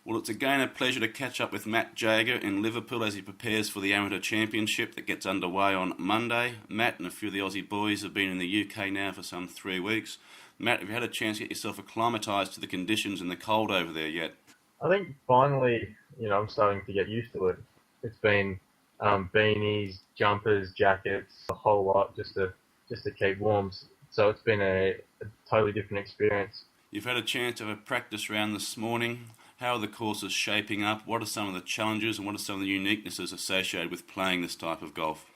Well, it's again a pleasure to catch up with Matt Jager in Liverpool as he prepares for the Amateur Championship that gets underway on Monday. Matt and a few of the Aussie boys have been in the UK now for some 3 weeks. Matt, have you had a chance to get yourself acclimatised to the conditions and the cold over there yet? I think finally, I'm starting to get used to it. It's been beanies, jumpers, jackets, a whole lot just to keep warm. So it's been a totally different experience. You've had a chance to have a practice round this morning. How are the courses shaping up? What are some of the challenges and what are some of the uniquenesses associated with playing this type of golf?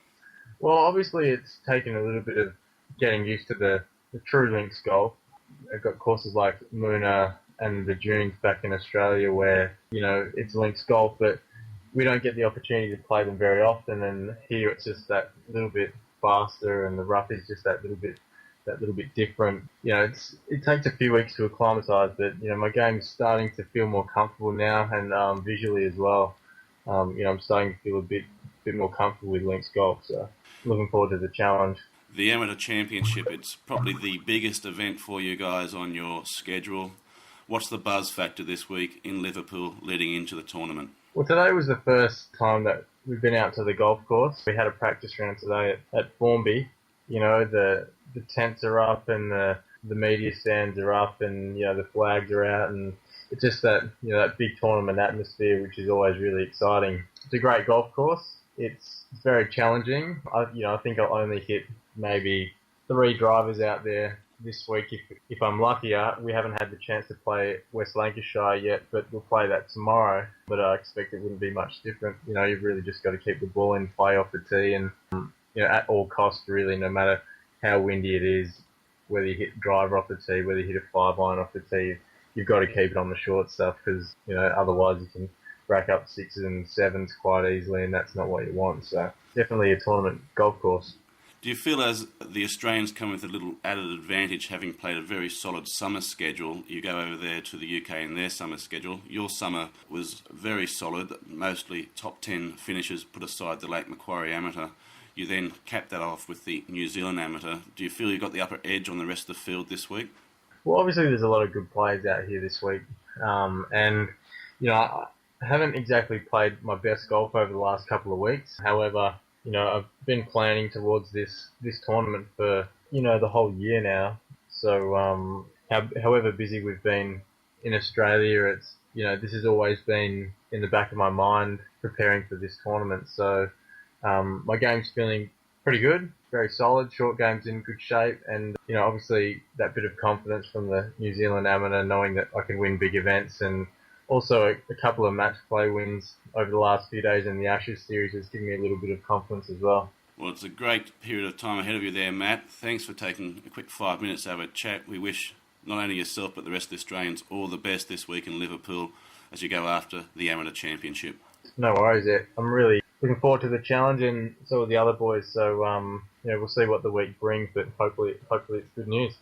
Well, obviously it's taken a little bit of getting used to the true links golf. I've got courses like Moona and the Dunes back in Australia where, it's links golf, but we don't get the opportunity to play them very often. And here it's just that little bit faster and the rough is just that little bit different. It takes a few weeks to acclimatise, but my game's starting to feel more comfortable now, and visually as well. I'm starting to feel a bit more comfortable with links golf, so looking forward to the challenge. The Amateur Championship, it's probably the biggest event for you guys on your schedule. What's the buzz factor this week in Liverpool leading into the tournament? Well, today was the first time that we've been out to the golf course. We had a practice round today at Formby. The tents are up and the media stands are up and the flags are out, and it's just that that big tournament atmosphere, which is always really exciting. It's a great golf course. It's very challenging. I think I'll only hit maybe 3 drivers out there this week if I'm luckier. We haven't had the chance to play West Lancashire yet, but we'll play that tomorrow. But I expect it wouldn't be much different. You've really just got to keep the ball in play off the tee, and at all costs, really, no matter how windy it is, whether you hit driver off the tee, whether you hit a 5-iron off the tee, you've got to keep it on the short stuff because otherwise you can rack up 6s and 7s quite easily, and that's not what you want. So definitely a tournament golf course. Do you feel as the Australians come with a little added advantage, having played a very solid summer schedule? You go over there to the UK in their summer schedule. Your summer was very solid, mostly top 10 finishes, put aside the Lake Macquarie Amateur. You then capped that off with the New Zealand Amateur. Do you feel you got the upper edge on the rest of the field this week? Well, obviously there's a lot of good players out here this week, and I haven't exactly played my best golf over the last couple of weeks. However, I've been planning towards this tournament for the whole year now. So however busy we've been in Australia, it's this has always been in the back of my mind preparing for this tournament. So my game's feeling pretty good, very solid. Short game's in good shape, and obviously that bit of confidence from the New Zealand Amateur, knowing that I can win big events, and also a couple of match play wins over the last few days in the Ashes series has given me a little bit of confidence as well. Well, it's a great period of time ahead of you there, Matt. Thanks for taking a quick 5 minutes to have a chat. We wish not only yourself but the rest of the Australians all the best this week in Liverpool as you go after the Amateur Championship. No worries, I'm really looking forward to the challenge, and so are the other boys. So we'll see what the week brings, but hopefully it's good news.